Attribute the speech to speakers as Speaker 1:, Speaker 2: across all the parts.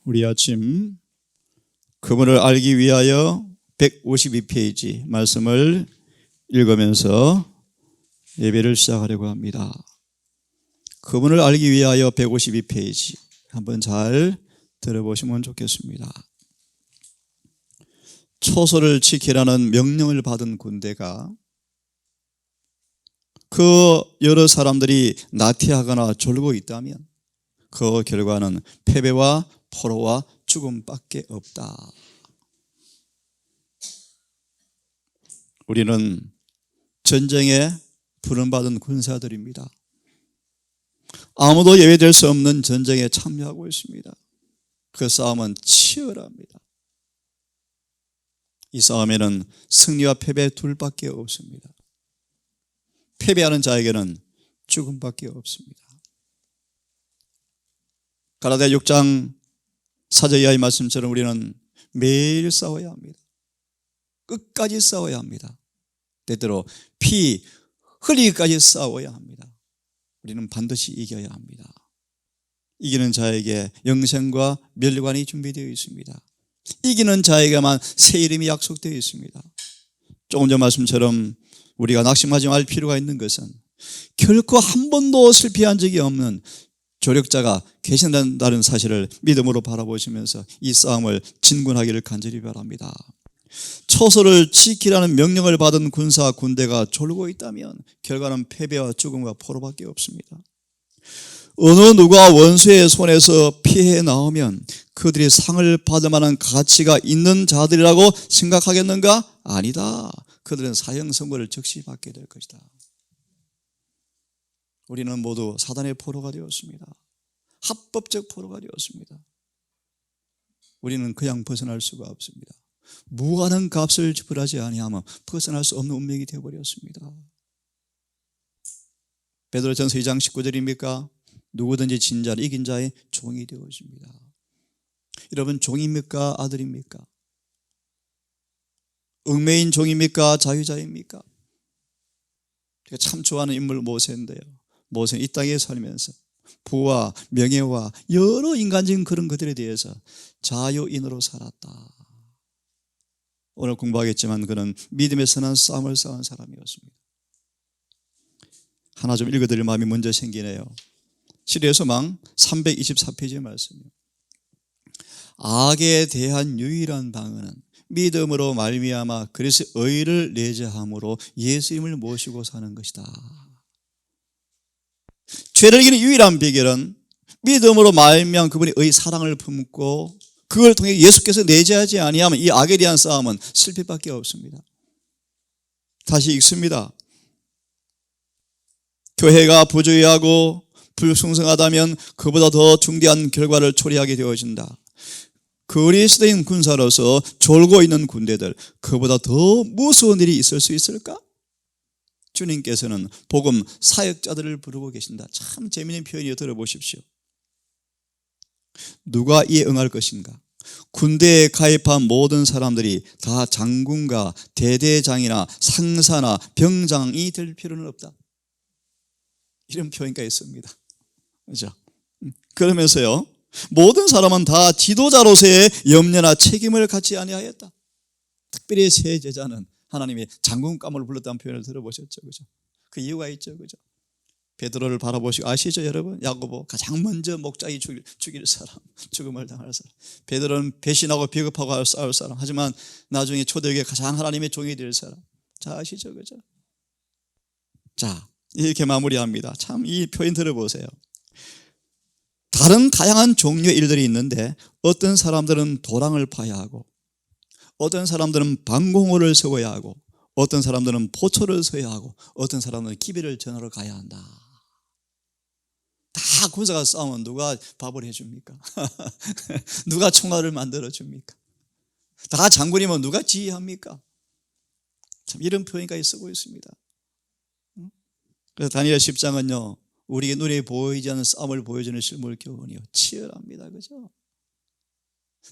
Speaker 1: 우리 아침 그분을 알기 위하여 152페이지 말씀을 읽으면서 예배를 시작하려고 합니다. 그분을 알기 위하여 152페이지 한번 잘 들어보시면 좋겠습니다. 초소를 지키라는 명령을 받은 군대가 그 여러 사람들이 나태하거나 졸고 있다면 그 결과는 패배와 포로와 죽음밖에 없다. 우리는 전쟁에 부름받은 군사들입니다. 아무도 예외될 수 없는 전쟁에 참여하고 있습니다. 그 싸움은 치열합니다. 이 싸움에는 승리와 패배 둘밖에 없습니다. 패배하는 자에게는 죽음밖에 없습니다. 갈라디아 6장 4절 이하의 말씀처럼 우리는 매일 싸워야 합니다. 끝까지 싸워야 합니다. 때때로 피 흘리기까지 싸워야 합니다. 우리는 반드시 이겨야 합니다. 이기는 자에게 영생과 멸관이 준비되어 있습니다. 이기는 자에게만 새 이름이 약속되어 있습니다. 조금 전 말씀처럼 우리가 낙심하지 말 필요가 있는 것은 결코 한 번도 실패한 적이 없는 조력자가 계신다는 사실을 믿음으로 바라보시면서 이 싸움을 진군하기를 간절히 바랍니다. 초소를 지키라는 명령을 받은 군사 군대가 졸고 있다면 결과는 패배와 죽음과 포로밖에 없습니다. 어느 누가 원수의 손에서 피해 나오면 그들이 상을 받을 만한 가치가 있는 자들이라고 생각하겠는가? 아니다. 그들은 사형 선고를 즉시 받게 될 것이다. 우리는 모두 사단의 포로가 되었습니다. 합법적 포로가 되었습니다. 우리는 그냥 벗어날 수가 없습니다. 무한한 값을 지불하지 아니하면 벗어날 수 없는 운명이 되어버렸습니다. 베드로전서 2장 19절입니까? 누구든지 진 자를 이긴 자의 종이 되어집니다. 여러분, 종입니까? 아들입니까? 얽매인 종입니까? 자유자입니까? 제가 참 좋아하는 인물 모세인데요. 모세는 이 땅에 살면서 부와 명예와 여러 인간적인 그런 것들에 대해서 자유인으로 살았다. 오늘 공부하겠지만 그는 믿음의 선한 싸움을 싸운 사람이었습니다. 하나 좀 읽어드릴 마음이 먼저 생기네요. 시리의 소망 324페이지의 말씀이에요. 악에 대한 유일한 방어는 믿음으로 말미암아 그리스도의 의를 내재함으로 예수님을 모시고 사는 것이다. 죄를 이기는 유일한 비결은 믿음으로 말미암아 그분의 의 사랑을 품고 그걸 통해 예수께서 내재하지 아니하면 이 악에 대한 싸움은 실패밖에 없습니다. 다시 읽습니다. 교회가 부주의하고 불충성하다면 그보다 더 중대한 결과를 초래하게 되어진다. 그리스도인 군사로서 졸고 있는 군대들, 그보다 더 무서운 일이 있을 수 있을까? 주님께서는 복음 사역자들을 부르고 계신다. 참 재미있는 표현이에요. 들어보십시오. 누가 이에 응할 것인가? 군대에 가입한 모든 사람들이 다 장군과 대대장이나 상사나 병장이 될 필요는 없다. 이런 표현가 있습니다. 그렇죠? 그러면서요, 모든 사람은 다 지도자로서의 염려나 책임을 갖지 아니하였다. 특별히 세 제자는 하나님의 장군감을 불렀다는 표현을 들어보셨죠, 그죠? 그 이유가 있죠, 그죠? 베드로를 바라보시고 아시죠, 여러분? 야고보 가장 먼저 목자기 죽일 사람, 죽음을 당할 사람. 베드로는 배신하고 비겁하고 싸울 사람. 하지만 나중에 초대교회 가장 하나님의 종이 될 사람. 자, 아시죠, 그죠? 자, 이렇게 마무리합니다. 참 이 표현 들어보세요. 다른 다양한 종류의 일들이 있는데 어떤 사람들은 도랑을 파야 하고 어떤 사람들은 방공호를 세워야 하고 어떤 사람들은 포초를 서야 하고 어떤 사람들은 기별을 전하러 가야 한다. 다 군사가 싸우면 누가 밥을 해줍니까? 누가 총알을 만들어줍니까? 다 장군이면 누가 지휘합니까? 참 이런 표현까지 쓰고 있습니다. 그래서 다니엘 10장은요 우리에게 눈에 보이지 않는 싸움을 보여주는 실물 교훈이요 치열합니다. 그죠?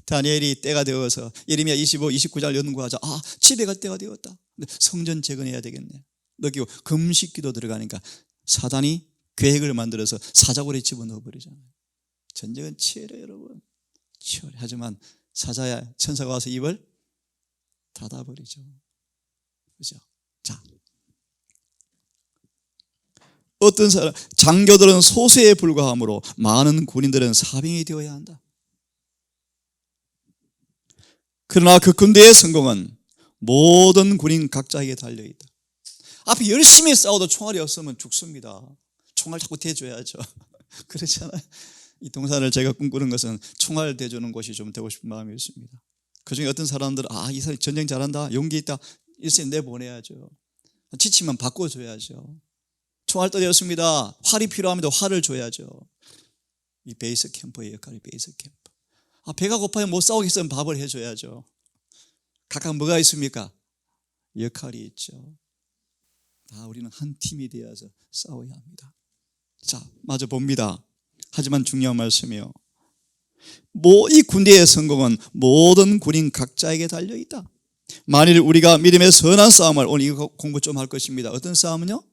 Speaker 1: 다니엘이 때가 되어서 예레미야 25, 29장 연구하자. 아, 집에 갈 때가 되었다. 성전 재건해야 되겠네. 느끼고 금식기도 들어가니까 사단이 계획을 만들어서 사자굴에 집어넣어 버리잖아요. 전쟁은 치열해요, 여러분. 치열해. 하지만 사자야 천사가 와서 입을 닫아버리죠. 그죠? 자, 어떤 사람 장교들은 소수에 불과하므로 많은 군인들은 사병이 되어야 한다. 그러나 그 군대의 성공은 모든 군인 각자에게 달려있다. 앞에 열심히 싸워도 총알이 없으면 죽습니다. 총알 자꾸 대줘야죠. 그렇잖아요. 이 동산을 제가 꿈꾸는 것은 총알 대주는 곳이 좀 되고 싶은 마음이 있습니다. 그중에 어떤 사람들은 이 사람 전쟁 잘한다, 용기 있다, 일생 내보내야죠. 지치면 바꿔줘야죠. 총알 떨어졌습니다. 활이 필요합니다. 활을 줘야죠. 이 베이스 캠프의 역할이 베이스 캠프. 배가 고파요. 못 싸우겠으면 밥을 해줘야죠. 각각 뭐가 있습니까? 역할이 있죠. 다 우리는 한 팀이 되어서 싸워야 합니다. 자, 마저 봅니다. 하지만 중요한 말씀이요. 이 군대의 성공은 모든 군인 각자에게 달려있다. 만일 우리가 믿음의 선한 싸움을, 오늘 이거 공부 좀 할 것입니다. 어떤 싸움은요?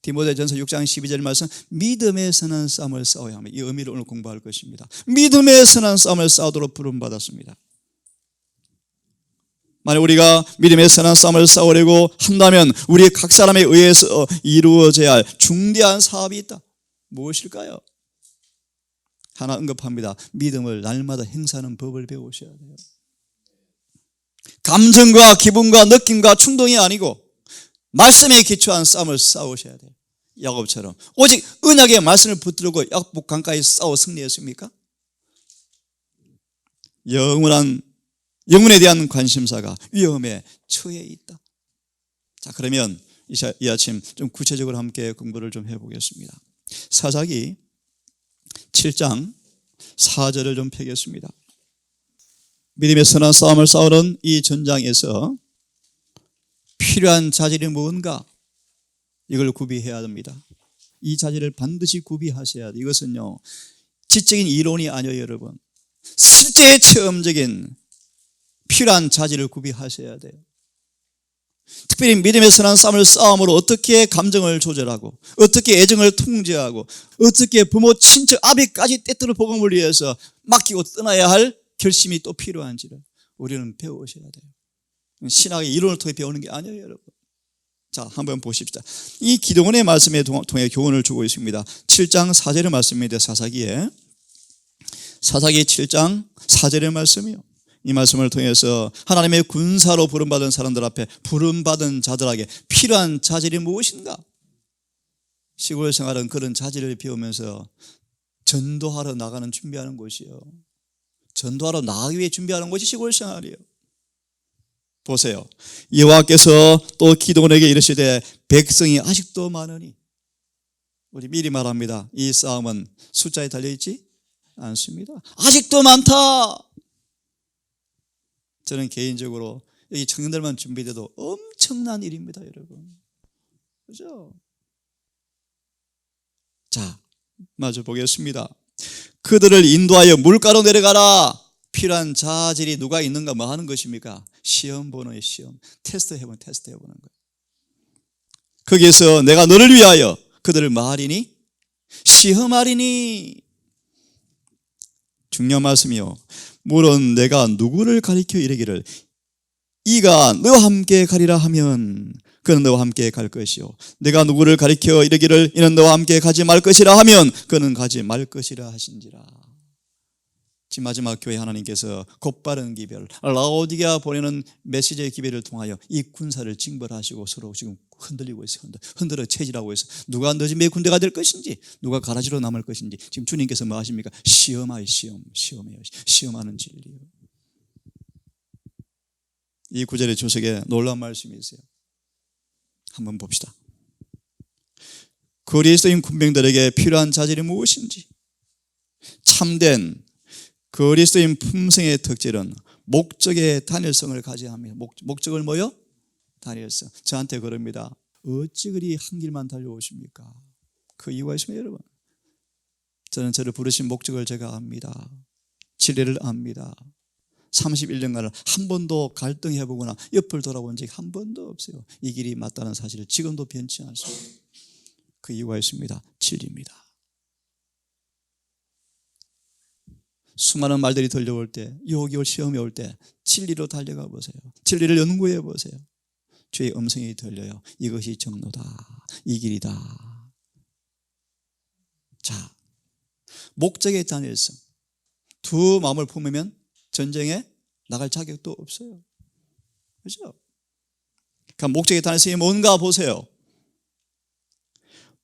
Speaker 1: 디모데전서 6장 12절 말씀, 믿음의 선한 싸움을 싸워야 합니다. 이 의미를 오늘 공부할 것입니다. 믿음의 선한 싸움을 싸우도록 부름받았습니다. 만약 우리가 믿음의 선한 싸움을 싸우려고 한다면 우리 각 사람에 의해서 이루어져야 할 중대한 사업이 있다. 무엇일까요? 하나 언급합니다. 믿음을 날마다 행사하는 법을 배우셔야 돼요. 감정과 기분과 느낌과 충동이 아니고 말씀에 기초한 싸움을 싸우셔야 돼요. 야곱처럼 오직 언약의 말씀을 붙들고 야곱 강가에 싸워 승리했습니까? 영혼에 대한 관심사가 위험에 처해 있다. 자, 그러면 이 아침 좀 구체적으로 함께 공부를 좀 해보겠습니다. 사사기 7장 4절을 좀 펴겠습니다. 믿음의 선한 싸움을 싸우는 이 전장에서 필요한 자질이 무언가, 이걸 구비해야 됩니다. 이 자질을 반드시 구비하셔야 돼요. 이것은요, 지적인 이론이 아니에요, 여러분. 실제 체험적인 필요한 자질을 구비하셔야 돼요. 특별히 믿음의 선한 싸움을 싸움으로 어떻게 감정을 조절하고, 어떻게 애정을 통제하고, 어떻게 부모, 친척, 아비까지 때때로 복음을 위해서 맡기고 떠나야 할 결심이 또 필요한지를 우리는 배우셔야 돼요. 신학의 이론을 통해 배우는 게 아니에요, 여러분. 자, 한번 보십시다. 이 기도원의 말씀에 통해 교훈을 주고 있습니다. 7장 4절의 말씀입니다. 사사기 7장 4절의 말씀이요. 이 말씀을 통해서 하나님의 군사로 부름받은 사람들 앞에 부름받은 자들에게 필요한 자질이 무엇인가? 시골 생활은 그런 자질을 배우면서 전도하러 나가는 준비하는 곳이요. 전도하러 나가기 위해 준비하는 곳이 시골 생활이에요. 보세요. 여호와께서 또 기도원에게 이르시되 백성이 아직도 많으니, 우리 미리 말합니다. 이 싸움은 숫자에 달려있지 않습니다. 아직도 많다. 저는 개인적으로 여기 청년들만 준비돼도 엄청난 일입니다, 여러분. 그죠? 자, 마저 보겠습니다. 그들을 인도하여 물가로 내려가라. 필요한 자질이 누가 있는가 뭐 하는 것입니까? 시험 보는 거예요, 시험. 테스트 해보는 거예요. 거기에서 내가 너를 위하여 그들을 말하리니 시험하리니. 중요한 말씀이요. 물론 내가 누구를 가리켜 이르기를 이가 너와 함께 가리라 하면 그는 너와 함께 갈 것이요, 내가 누구를 가리켜 이르기를 이는 너와 함께 가지 말 것이라 하면 그는 가지 말 것이라 하신지라. 지금 마지막 교회 하나님께서 곧바른 기별, 라오디게아 보내는 메시지의 기별을 통하여 이 군사를 징벌하시고 서로 지금 흔들리고 있어요. 흔들어 체질하고 있어요. 누가 너지의 군대가 될 것인지, 누가 가라지로 남을 것인지 지금 주님께서 뭐 하십니까? 시험해요. 시험하는 진리요. 이 구절의 주석에 놀라운 말씀이 있어요. 한번 봅시다. 그리스도인 군병들에게 필요한 자질이 무엇인지, 참된 그리스도인 품성의 특질은 목적의 단일성을 가져야 합니다. 목적을 뭐요? 단일성. 저한테 그럽니다. 어찌 그리 한 길만 달려오십니까? 그 이유가 있습니다, 여러분. 저는 저를 부르신 목적을 제가 압니다. 진리를 압니다. 31년간을 한 번도 갈등해보거나 옆을 돌아본 적이 한 번도 없어요. 이 길이 맞다는 사실을 지금도 변치 않습니다. 그 이유가 있습니다. 진리입니다. 수많은 말들이 들려올 때, 유혹이 올 시험이 올 때 진리로 달려가 보세요. 진리를 연구해 보세요. 주의 음성이 들려요. 이것이 정로다. 이 길이다. 자, 목적의 단일성. 두 마음을 품으면 전쟁에 나갈 자격도 없어요. 그렇죠? 그러니까 목적의 단일성이 뭔가 보세요.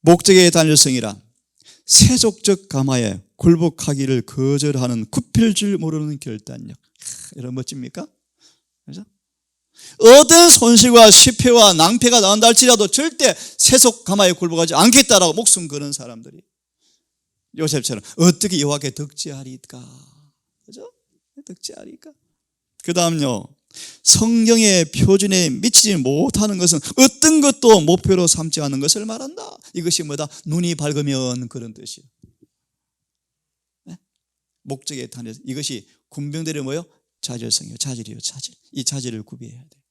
Speaker 1: 목적의 단일성이란 세속적 감화에 굴복하기를 거절하는 굽힐 줄 모르는 결단력. 이런 멋집니까? 그렇죠? 어떤 손실과 실패와 낭패가 나온다 할지라도 절대 세속 감화에 굴복하지 않겠다라고 목숨 거는 사람들이 요셉처럼 어떻게 여호와께 덕지하리까? 그죠? 덕지하리까? 그 다음요, 성경의 표준에 미치지 못하는 것은 어떤 것도 목표로 삼지 않는 것을 말한다. 이것이 뭐다? 눈이 밝으면 그런 뜻이에요. 네? 목적의 단일. 이것이 군병들의 뭐요? 자질성이에요. 자질이에요. 자질. 이 자질을 구비해야 돼.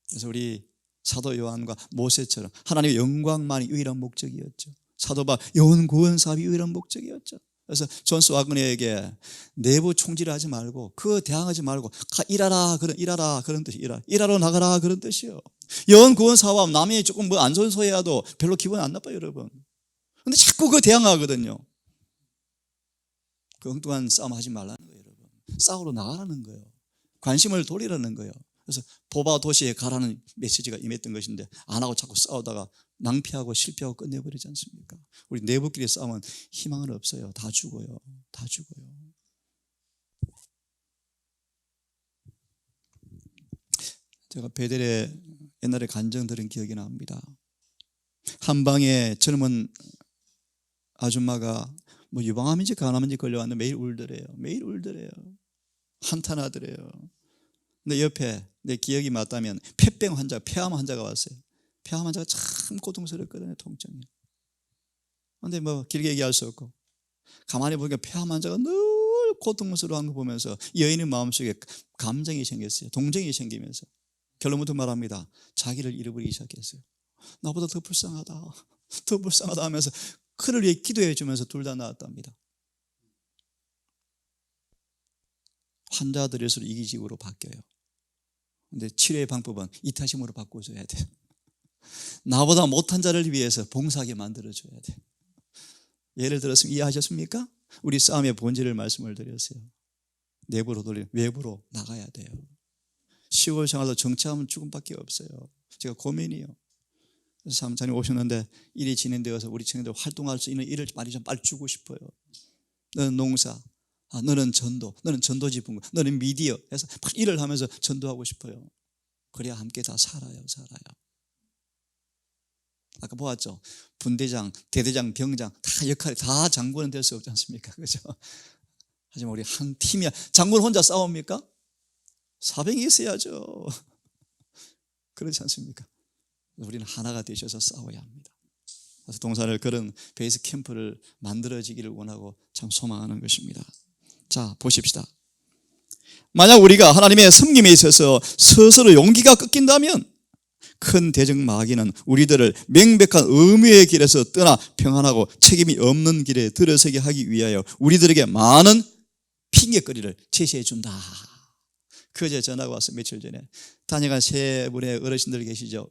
Speaker 1: 그래서 우리 사도 요한과 모세처럼 하나님의 영광만이 유일한 목적이었죠. 사도 바울 영혼 구원 사업이 유일한 목적이었죠. 그래서 존 스와그너에게 내부 총질하지 말고 그 대항하지 말고 일하라 그런 뜻이 일하러 나가라 그런 뜻이요. 영혼 구원 사업하면 남이 조금 뭐 안 좋은 소리 해도 별로 기분 안 나빠요, 여러분. 근데 자꾸 그 대항하거든요. 그 엉뚱한 싸움 하지 말라는 거예요, 여러분. 싸우러 나가라는 거예요. 관심을 돌리라는 거예요. 그래서 보바 도시에 가라는 메시지가 임했던 것인데 안 하고 자꾸 싸우다가 낭패하고 실패하고 끝내버리지 않습니까? 우리 내부끼리 싸우면 희망은 없어요. 다 죽어요. 다 죽어요. 제가 베델에 옛날에 간증 들은 기억이 납니다. 한 방에 젊은 아줌마가 뭐 유방암인지 간암인지 걸려왔는데 매일 울더래요. 매일 울더래요. 한탄하더래요. 근데 옆에 내 기억이 맞다면 폐병 환자, 폐암 환자가 왔어요. 폐암 환자가 참 고통스럽거든요, 통증이. 그런데 뭐 길게 얘기할 수 없고 가만히 보니까 폐암 환자가 늘 고통스러워한 거 보면서 여인의 마음속에 감정이 생겼어요. 동정이 생기면서 결론부터 말합니다. 자기를 잃어버리기 시작했어요. 나보다 더 불쌍하다, 더 불쌍하다 하면서 그를 위해 기도해 주면서 둘 다 나았답니다. 환자들일수록 이기적으로 바뀌어요. 근데 치료의 방법은 이타심으로 바꿔줘야 돼요. 나보다 못한 자를 위해서 봉사하게 만들어줘야 돼요. 예를 들었으면 이해하셨습니까? 우리 싸움의 본질을 말씀을 드렸어요. 내부로 돌리면 외부로 나가야 돼요. 시골 생활도 정치하면 죽음밖에 없어요. 제가 고민이에요. 그래서 사무장님 오셨는데 일이 진행되어서 우리 청년들 활동할 수 있는 일을 많이 좀 빨리 주고 싶어요. 너는 농사, 너는 전도, 너는 전도지 분고, 너는 미디어 해서 일을 하면서 전도하고 싶어요. 그래야 함께 다 살아요. 아까 보았죠? 분대장, 대대장, 병장 다 역할이 다 장군은 될 수 없지 않습니까? 그죠? 하지만 우리 한 팀이야. 장군 혼자 싸웁니까? 사병이 있어야죠. 그렇지 않습니까? 우리는 하나가 되셔서 싸워야 합니다. 그래서 동산을 그런 베이스 캠프를 만들어지기를 원하고 참 소망하는 것입니다. 자, 보십시다. 만약 우리가 하나님의 섬김에 있어서 스스로 용기가 꺾인다면 큰 대적 마귀는 우리들을 명백한 의무의 길에서 떠나 평안하고 책임이 없는 길에 들어서게 하기 위하여 우리들에게 많은 핑계거리를 제시해 준다. 그제 전화가 왔어요. 며칠 전에. 다녀간 세 분의 어르신들 계시죠?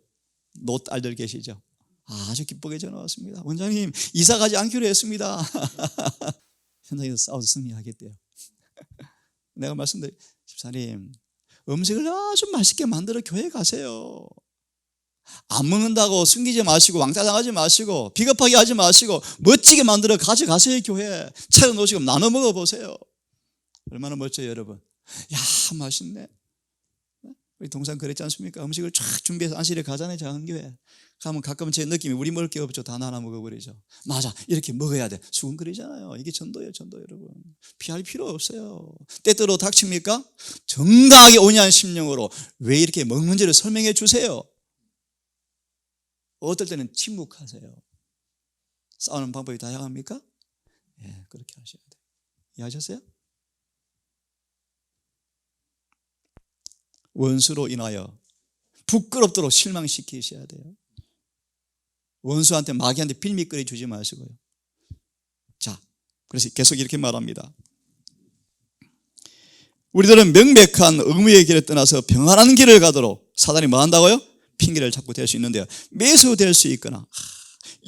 Speaker 1: 노딸들 계시죠? 아주 기쁘게 전화 왔습니다. 원장님, 이사 가지 않기로 했습니다. 현장에서 싸워서 승리하겠대요. 내가 말씀드린 집사님, 음식을 아주 맛있게 만들어 교회 가세요. 안 먹는다고 숨기지 마시고 왕따 당하지 마시고 비겁하게 하지 마시고 멋지게 만들어 가져가세요. 교회 차려 놓으시고 나눠 먹어보세요. 얼마나 멋져요, 여러분. 야, 맛있네. 우리 동산 그랬지 않습니까? 음식을 쫙 준비해서 안실에 가잖아요. 작은 교회 가면 가끔 제 느낌이 우리 먹을 게 없죠. 다 나눠 먹어버리죠. 맞아, 이렇게 먹어야 돼. 수근거리잖아요. 이게 전도예요, 전도. 여러분, 피할 필요 없어요. 때때로 닥칩니까? 정당하게 온유한 심령으로 왜 이렇게 먹는지를 설명해 주세요. 어떨 때는 침묵하세요. 싸우는 방법이 다양합니까? 예, 그렇게 하셔야 돼요. 이해하셨어요? 원수로 인하여 부끄럽도록 실망시키셔야 돼요. 원수한테 마귀한테 빌미거리 주지 마시고요. 자, 그래서 계속 이렇게 말합니다. 우리들은 명백한 의무의 길을 떠나서 평안한 길을 가도록 사단이 뭐 한다고요? 핑계를 찾고 될 수 있는데요, 매수될 수 있거나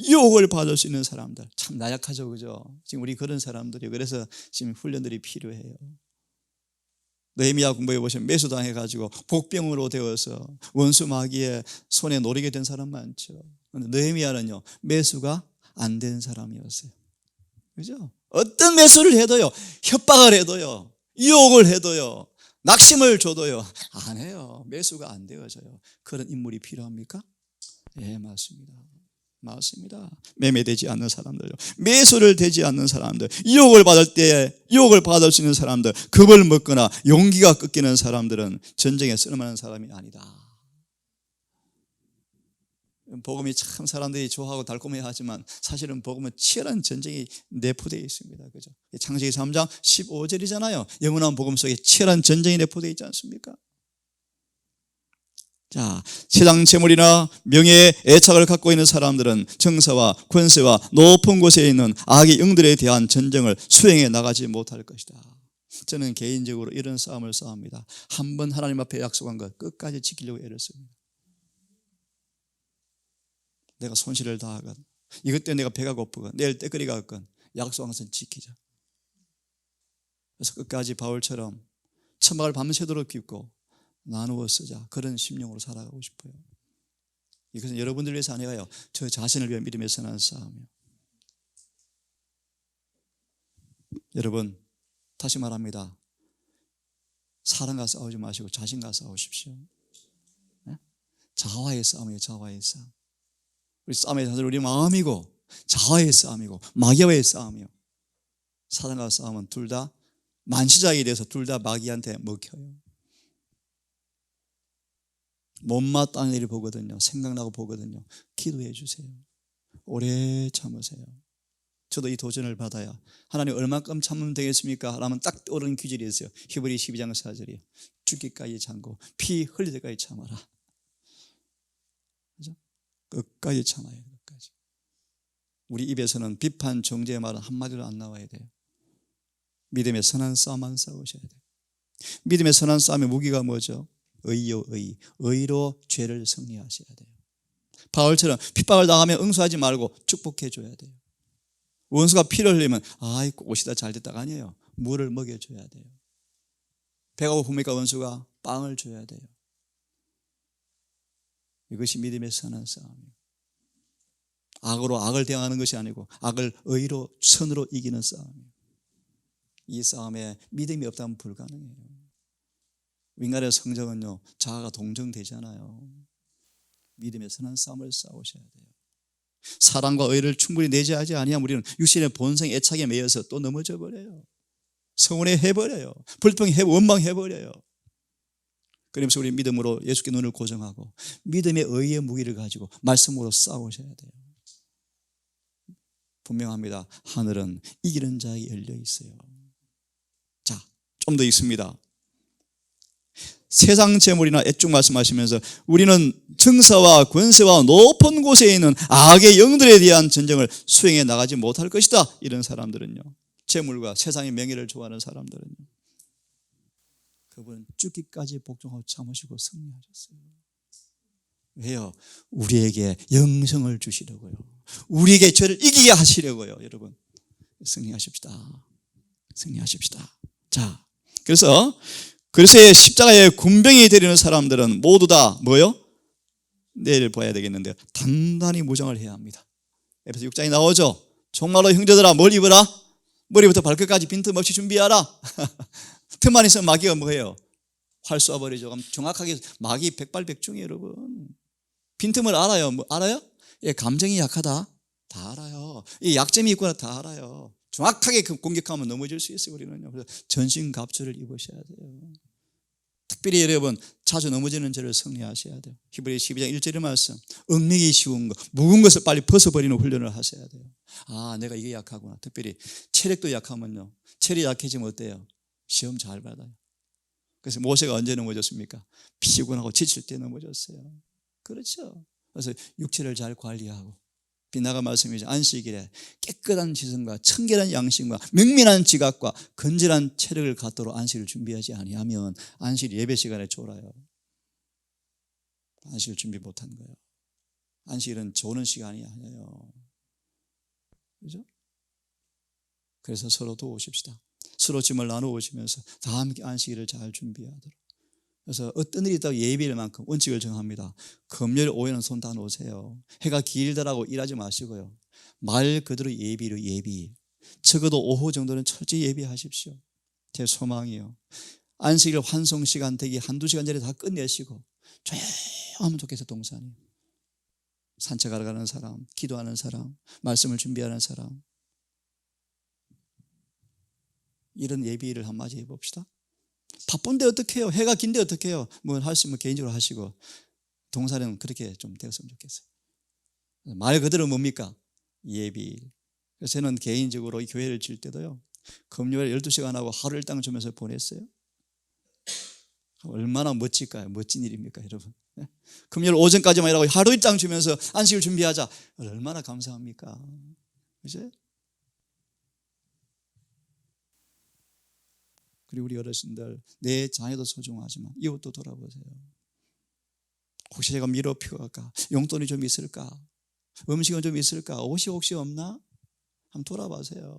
Speaker 1: 유혹을 받을 수 있는 사람들, 참 나약하죠, 그죠? 지금 우리 그런 사람들이, 그래서 지금 훈련들이 필요해요. 느헤미야 공부해 보시면 매수당해가지고 복병으로 되어서 원수 마귀의 손에 놓이게 된 사람 많죠. 그런데 느헤미야는요, 매수가 안 된 사람이었어요. 그죠? 어떤 매수를 해도요, 협박을 해도요, 유혹을 해도요, 낙심을 줘도요, 안 해요. 매수가 안 되어져요. 그런 인물이 필요합니까? 예, 맞습니다. 맞습니다. 매매되지 않는 사람들요, 매수를 되지 않는 사람들, 유혹을 받을 때 유혹을 받을 수 있는 사람들, 겁을 먹거나 용기가 꺾이는 사람들은 전쟁에 쓸만한 사람이 아니다. 복음이 참 사람들이 좋아하고 달콤해 하지만 사실은 복음은 치열한 전쟁이 내포되어 있습니다. 그죠? 창세기 3장 15절이잖아요. 영원한 복음 속에 치열한 전쟁이 내포되어 있지 않습니까? 자, 세상 재물이나 명예에 애착을 갖고 있는 사람들은 정사와 권세와 높은 곳에 있는 악의 영들에 대한 전쟁을 수행해 나가지 못할 것이다. 저는 개인적으로 이런 싸움을 싸웁니다. 한번 하나님 앞에 약속한 것 끝까지 지키려고 애를 씁니다. 내가 손실을 당하건, 이것 때문에 내가 배가 고프건, 내일 떼거리가 없건 약속한 것은 지키자. 그래서 끝까지 바울처럼 천막을 밤새도록 깁고 나누어 쓰자, 그런 심령으로 살아가고 싶어요. 이것은 여러분들 위해서 아니라요, 저 자신을 위한 믿음의 선한 싸움이에요. 여러분, 다시 말합니다. 사람과 싸우지 마시고 자신과 싸우십시오. 네? 자아와의 싸움이에요. 자아와의 싸움. 우리 싸움의 자세는 우리 마음이고, 자아의 싸움이고, 마귀와의 싸움이요. 사단과 싸움은 둘 다 만시작이 돼서 둘 다 마귀한테 먹혀요. 못마땅한 일이 보거든요. 생각나고 보거든요. 기도해 주세요. 오래 참으세요. 저도 이 도전을 받아야, 하나님 얼마큼 참으면 되겠습니까? 라면 딱 떠오르는 규절이 있어요. 히브리 12장 4절이에요. 죽기까지 참고 피 흘릴 때까지 참아라. 그죠? 끝까지 참아야 돼요. 끝까지. 우리 입에서는 비판, 정죄의 말은 한마디도 안 나와야 돼요. 믿음의 선한 싸움만 싸우셔야 돼요. 믿음의 선한 싸움의 무기가 뭐죠? 의요, 의. 의로 죄를 승리하셔야 돼요. 바울처럼 핍박을 당하면 응수하지 말고 축복해 줘야 돼요. 원수가 피를 흘리면 아이고 옷이다 잘됐다가 아니에요. 물을 먹여줘야 돼요. 배가 고프니까 원수가 빵을 줘야 돼요. 이것이 믿음의 선한 싸움이에요. 악으로 악을 대항하는 것이 아니고 악을 의로, 선으로 이기는 싸움이에요. 이 싸움에 믿음이 없다면 불가능해요. 인간의 성적은요, 자아가 동정되잖아요. 믿음의 선한 싸움을 싸우셔야 돼요. 사랑과 의를 충분히 내재하지 아니하면 우리는 육신의 본성 애착에 매여서 또 넘어져 버려요. 서운해 해버려요. 불평해, 원망해버려요. 그러면서 우리 믿음으로 예수께 눈을 고정하고 믿음의 의의 무기를 가지고 말씀으로 싸우셔야 돼요. 분명합니다. 하늘은 이기는 자에게 열려 있어요. 자, 좀 더 있습니다. 세상 재물이나 애쭉 말씀하시면서 우리는 정사와 권세와 높은 곳에 있는 악의 영들에 대한 전쟁을 수행해 나가지 못할 것이다. 이런 사람들은요, 재물과 세상의 명예를 좋아하는 사람들은요, 그분은 죽기까지 복종하고 참으시고 승리하셨어요. 왜요? 우리에게 영생을 주시려고요. 우리에게 죄를 이기게 하시려고요. 여러분, 승리하십시다. 승리하십시다. 자, 그래서 그리스도의 십자가의 군병이 되려는 사람들은 모두 다 뭐요? 내일 봐야 되겠는데요, 단단히 무장을 해야 합니다. 에베소 6장에 나오죠. 정말로 형제들아 뭘 입어라? 머리부터 발끝까지 빈틈없이 준비하라. 틈만 있으면 마귀가 뭐예요? 활 쏴버리죠. 그럼 정확하게 마귀 백발백중이에요. 여러분, 빈틈을 알아요. 뭐 알아요? 예, 감정이 약하다 다 알아요. 이 약점이 있구나 다 알아요. 정확하게 공격하면 넘어질 수 있어요. 우리는요. 그래서 전신갑주를 입으셔야 돼요. 특별히 여러분, 자주 넘어지는 죄를 승리하셔야 돼요. 히브리 12장 1절의 말씀, 얽매기 쉬운 것, 무거운 것을 빨리 벗어버리는 훈련을 하셔야 돼요. 아, 내가 이게 약하구나. 특별히 체력도 약하면요, 체력이 약해지면 어때요? 시험 잘 받아요. 그래서 모세가 언제 넘어졌습니까? 피곤하고 지칠 때 넘어졌어요. 그렇죠. 그래서 육체를 잘 관리하고 빛나가 말씀이죠. 안식일에 깨끗한 지성과 청결한 양심과 명민한 지각과 건전한 체력을 갖도록 안식을 준비하지 아니하면 안식 예배 시간에 졸아요. 안식을 준비 못한 거예요. 안식일은 조는 시간이 아니에요. 그렇죠? 그래서 서로 도우십시다. 서로 짐을 나누어오시면서 다 함께 안식일을 잘 준비하도록. 그래서 어떤 일이 있다고 예비일 만큼 원칙을 정합니다. 금요일 오후에는 손 다 놓으세요. 해가 길더라고 일하지 마시고요. 말 그대로 예비로 예비. 적어도 오후 정도는 철저히 예비하십시오. 제 소망이요. 안식일 환송 시간 되기 한두 시간 전에 다 끝내시고 조용하면 좋겠어요. 동산이. 산책하러 가는 사람, 기도하는 사람, 말씀을 준비하는 사람. 이런 예비일을 한번 맞이해 봅시다. 바쁜데 어떻게 해요? 해가 긴데 어떻게 해요? 뭐 할 수 있으면 개인적으로 하시고 동사는 그렇게 좀 되었으면 좋겠어요. 말 그대로 뭡니까? 예비일. 그래서 저는 개인적으로 이 교회를 질 때도요, 금요일 12시간 하고 하루 일당 주면서 보냈어요. 얼마나 멋질까요? 멋진 일입니까, 여러분? 금요일 오전까지만 일하고 하루 일당 주면서 안식을 준비하자. 얼마나 감사합니까? 그죠? 그리고 우리 어르신들, 내 자녀도 소중하지만 이웃도 돌아보세요. 혹시 제가 미뤄피울까? 용돈이 좀 있을까? 음식은 좀 있을까? 옷이 혹시 없나? 한번 돌아보세요.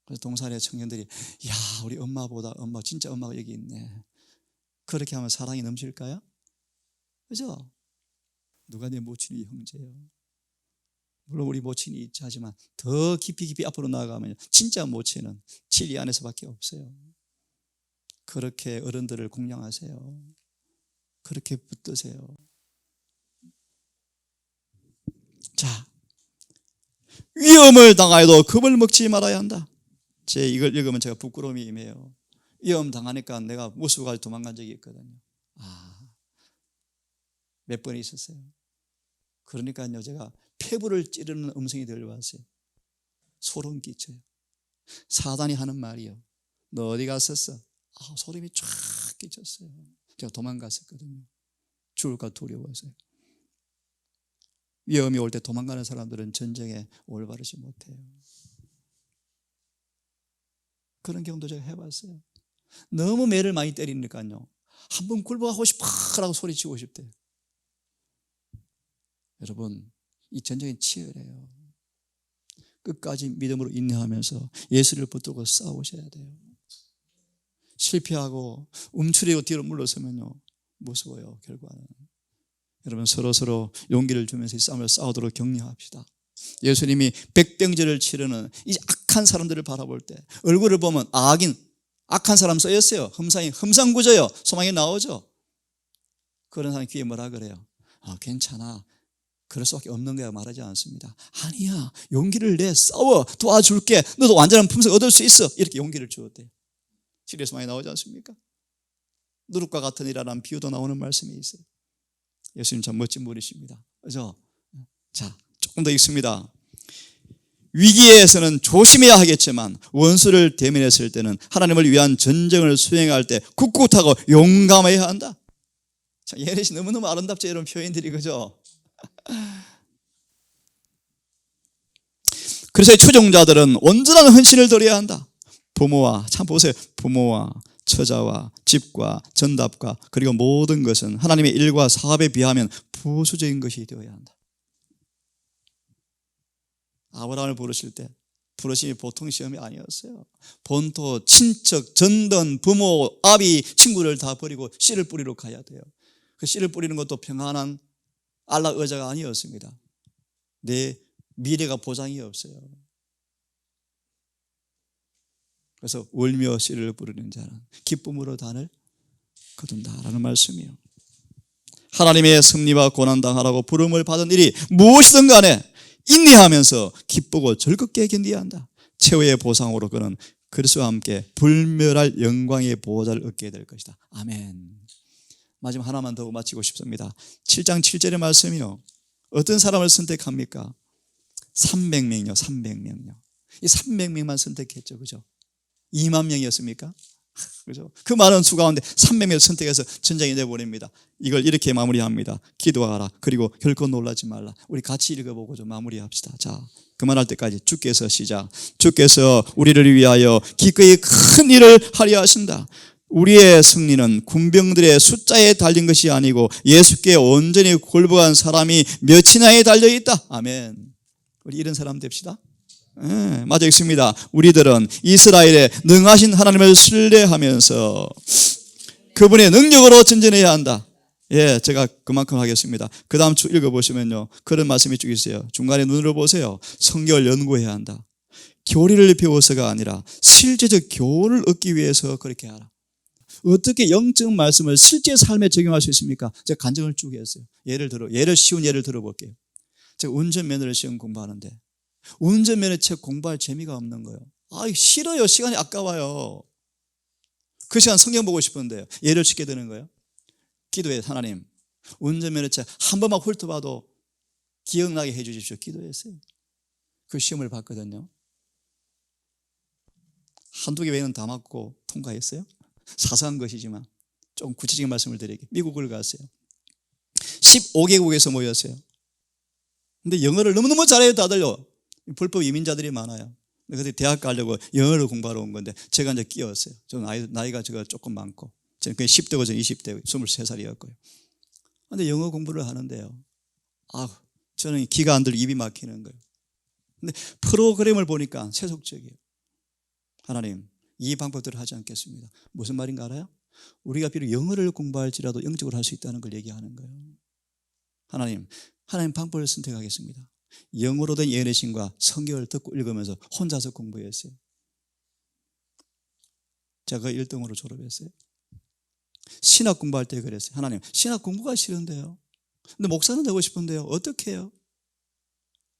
Speaker 1: 그래서 동산의 청년들이, 야, 우리 엄마보다 엄마, 진짜 엄마가 여기 있네. 그렇게 하면 사랑이 넘칠까요? 그죠? 누가 내 모친이 형제예요. 물론 우리 모친이 있지 하지만 더 깊이 앞으로 나아가면 진짜 모친은 진리 안에서밖에 없어요. 그렇게 어른들을 공양하세요. 그렇게 붙드세요. 자, 위험을 당하여도 겁을 먹지 말아야 한다. 제 이걸 읽으면 제가 부끄러움이 임해요. 위험 당하니까 내가 무수까지 도망간 적이 있거든요. 몇 번 있었어요. 그러니까요, 제가 폐부를 찌르는 음성이 들려왔어요. 소름 끼쳐요. 사단이 하는 말이요, 너 어디 갔었어? 소름이 쫙 끼쳤어요. 제가 도망갔었거든요. 죽을까 두려워서요. 위험이 올 때 도망가는 사람들은 전쟁에 올바르지 못해요. 그런 경우도 제가 해봤어요. 너무 매를 많이 때리니까요, 한번 굴복하고 싶어라고 소리치고 싶대요. 여러분, 이 전쟁이 치열해요. 끝까지 믿음으로 인내하면서 예수를 붙들고 싸우셔야 돼요. 실패하고 움츠리고 뒤로 물러서면요, 무서워요. 결과는. 여러분, 서로 용기를 주면서 이 싸움을 싸우도록 격려합시다. 예수님이 백병제를 치르는 이 악한 사람들을 바라볼 때 얼굴을 보면 악한 사람 써였어요. 흠상구져요. 소망이 나오죠. 그런 사람 귀에 뭐라 그래요? 괜찮아, 그럴 수밖에 없는 거야 말하지 않습니다. 아니야, 용기를 내, 싸워, 도와줄게, 너도 완전한 품성 얻을 수 있어. 이렇게 용기를 주었대요. 시리에서 많이 나오지 않습니까? 누룩과 같은 이라는 비유도 나오는 말씀이 있어요. 예수님 참 멋진 분이십니다. 그죠? 자, 조금 더 읽습니다. 위기에서는 조심해야 하겠지만 원수를 대면했을 때는 하나님을 위한 전쟁을 수행할 때 굳굳하고 용감해야 한다. 자, 예레시 너무너무 아름답죠, 이런 표현들이. 그죠? 그래서 이 추종자들은 온전한 헌신을 드려야 한다. 부모와, 참 보세요, 부모와 처자와 집과 전답과 그리고 모든 것은 하나님의 일과 사업에 비하면 부수적인 것이 되어야 한다. 아브라함을 부르실 때 부르심이 보통 시험이 아니었어요. 본토, 친척, 전던, 부모, 아비, 친구를 다 버리고 씨를 뿌리러 가야 돼요. 그 씨를 뿌리는 것도 평안한 안락 의자가 아니었습니다. 내 미래가 보장이 없어요. 그래서 울며 씨를 뿌리는 자는 기쁨으로 단을 거둔다라는 말씀이에요. 하나님의 섭리와 고난당하라고 부름을 받은 일이 무엇이든 간에 인내하면서 기쁘고 즐겁게 견뎌야 한다. 최후의 보상으로 그는 그리스도와 함께 불멸할 영광의 보호자를 얻게 될 것이다. 아멘. 마지막 하나만 더 마치고 싶습니다. 7장 7절의 말씀이요, 어떤 사람을 선택합니까? 300명요. 이 300명만 선택했죠. 그죠? 2만 명이었습니까? 그죠? 그 많은 수 가운데 300명을 선택해서 전장에 내보냅니다. 이걸 이렇게 마무리합니다. 기도하라. 그리고 결코 놀라지 말라. 우리 같이 읽어보고 좀 마무리합시다. 자, 그만할 때까지 주께서 시작. 주께서 우리를 위하여 기꺼이 큰 일을 하려 하신다. 우리의 승리는 군병들의 숫자에 달린 것이 아니고 예수께 온전히 굴복한 사람이 몇이나에 달려 있다. 아멘. 우리 이런 사람 됩시다. 맞아 있습니다. 우리들은 이스라엘의 능하신 하나님을 신뢰하면서 그분의 능력으로 전진해야 한다. 예, 제가 그만큼 하겠습니다. 그 다음 주 읽어보시면요, 그런 말씀이 쭉 있어요. 중간에 눈으로 보세요. 성경을 연구해야 한다. 교리를 배워서가 아니라 실제적 교훈을 얻기 위해서 그렇게 하라. 어떻게 영적 말씀을 실제 삶에 적용할 수 있습니까? 제가 간증을 쭉 했어요. 쉬운 예를 들어볼게요. 제가 운전면허를 시험 공부하는데 운전면허 책 공부할 재미가 없는 거예요. 싫어요. 시간이 아까워요. 그 시간 성경 보고 싶은데요. 예를 쉽게 드는 거예요. 기도해. 하나님, 운전면허 책 한 번만 훑어봐도 기억나게 해 주십시오. 기도했어요. 그 시험을 봤거든요. 한두 개 외에는 다 맞고 통과했어요. 사소한 것이지만 좀 구체적인 말씀을 드릴게요. 미국을 갔어요. 15개국에서 모였어요. 근데 영어를 너무너무 잘해요. 다들요. 불법 이민자들이 많아요. 그때 대학 가려고 영어를 공부하러 온 건데 제가 이제 끼었어요. 저는 나이가 제가 조금 많고 저는 10대고 저는 20대 23살이었고요. 근데 영어 공부를 하는데요, 저는 기가 안 들고 입이 막히는 거예요. 근데 프로그램을 보니까 세속적이에요. 하나님, 이 방법대로 하지 않겠습니다. 무슨 말인가 알아요? 우리가 비록 영어를 공부할지라도 영적으로 할 수 있다는 걸 얘기하는 거예요. 하나님 방법을 선택하겠습니다. 영어로 된 예언의 신과 성경을 듣고 읽으면서 혼자서 공부했어요. 제가 1등으로 졸업했어요. 신학 공부할 때 그랬어요. 하나님, 신학 공부가 싫은데요. 근데 목사는 되고 싶은데요. 어떻게 해요?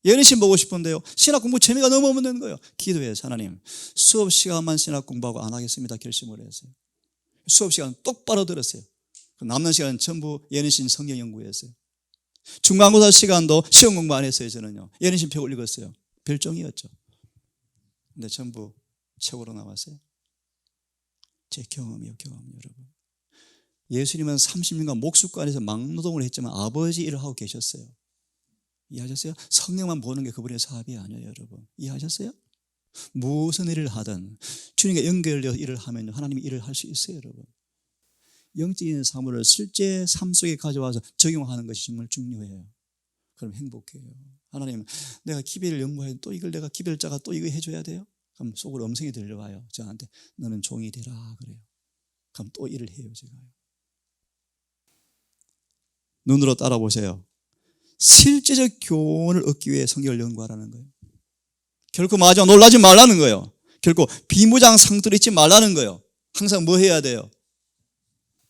Speaker 1: 예언의 신 보고 싶은데요. 신학 공부 재미가 너무 없는 거예요. 기도해서 하나님, 수업 시간만 신학 공부하고 안 하겠습니다. 결심을 했어요. 수업 시간 똑바로 들었어요. 남는 시간은 전부 예언의 신 성경 연구했어요. 중간고사 시간도 시험 공부 안 했어요. 저는요. 예언의 신 표 읽었어요. 별종이었죠. 근데 전부 최고로 나왔어요. 제 경험이요, 여러분. 예수님은 30년간 목숫간에서 막노동을 했지만 아버지 일을 하고 계셨어요. 이해하셨어요? 성령만 보는 게 그분의 사업이 아니에요, 여러분. 이해하셨어요? 무슨 일을 하든 주님과 연결되어 일을 하면 하나님이 일을 할 수 있어요, 여러분. 영적인 사물을 실제 삶 속에 가져와서 적용하는 것이 정말 중요해요. 그럼 행복해요. 하나님, 내가 기별을 연구해야 또 이걸 내가 기별자가 또 이거 해줘야 돼요? 그럼 속으로 음성이 들려와요. 저한테 너는 종이 되라 그래요. 그럼 또 일을 해요, 제가요. 눈으로 따라보세요. 실제적 교훈을 얻기 위해 성경을 연구하라는 거예요. 결코 놀라지 말라는 거예요. 결코 비무장 상투를 잊지 말라는 거예요. 항상 뭐 해야 돼요?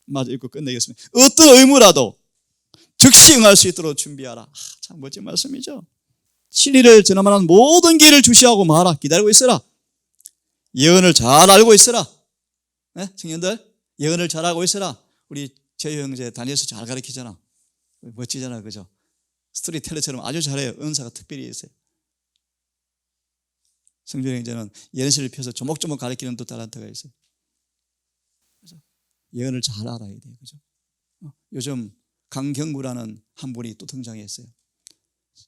Speaker 1: 읽고 끝내겠습니다. 어떤 의무라도 즉시 응할 수 있도록 준비하라. 참 멋진 말씀이죠. 진리를 전하는 모든 길을 주시하고 마라. 기다리고 있어라. 예언을 잘 알고 있어라. 네? 청년들, 예언을 잘 알고 있어라. 우리 제 형제 다니엘서 잘 가르치잖아. 멋지잖아, 그죠? 스토리텔러처럼 아주 잘해요. 은사가 특별히 있어요. 성준 형제는 예언실을 펴서 조목조목 가르치는 또 달란트가 있어요. 그죠? 예언을 잘 알아야 돼요, 그죠? 요즘 강경구라는 한 분이 또 등장했어요.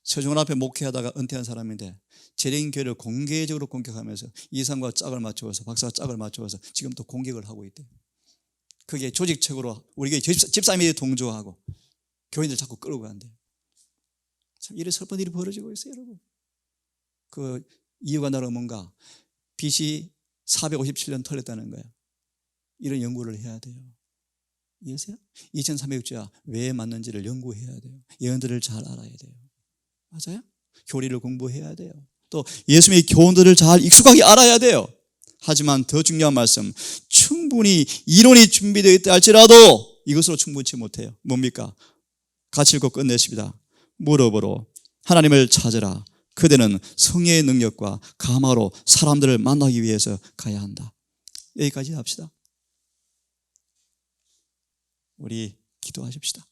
Speaker 1: 서중원 앞에 목회하다가 은퇴한 사람인데 재래인교회를 공개적으로 공격하면서 이상과 짝을 맞추어서 박사와 짝을 맞추어서 지금 또 공격을 하고 있대요. 그게 조직적으로 우리 교회 집사님이 동조하고 교인들 자꾸 끌고 간대요. 참 이래 슬픈 일이 벌어지고 있어요, 여러분. 그 이유가 나로 뭔가 BC 457년 털렸다는 거예요. 이런 연구를 해야 돼요. 이해하세요? 2300주야 왜 맞는지를 연구해야 돼요. 예언들을 잘 알아야 돼요. 맞아요? 교리를 공부해야 돼요. 또 예수님의 교훈들을 잘 익숙하게 알아야 돼요. 하지만 더 중요한 말씀, 충분히 이론이 준비되어 있다 할지라도 이것으로 충분치 못해요. 뭡니까? 같이 읽고 끝내십니다. 무릎으로 하나님을 찾으라. 그대는 성령의 능력과 감화로 사람들을 만나기 위해서 가야 한다. 여기까지 합시다. 우리 기도하십시다.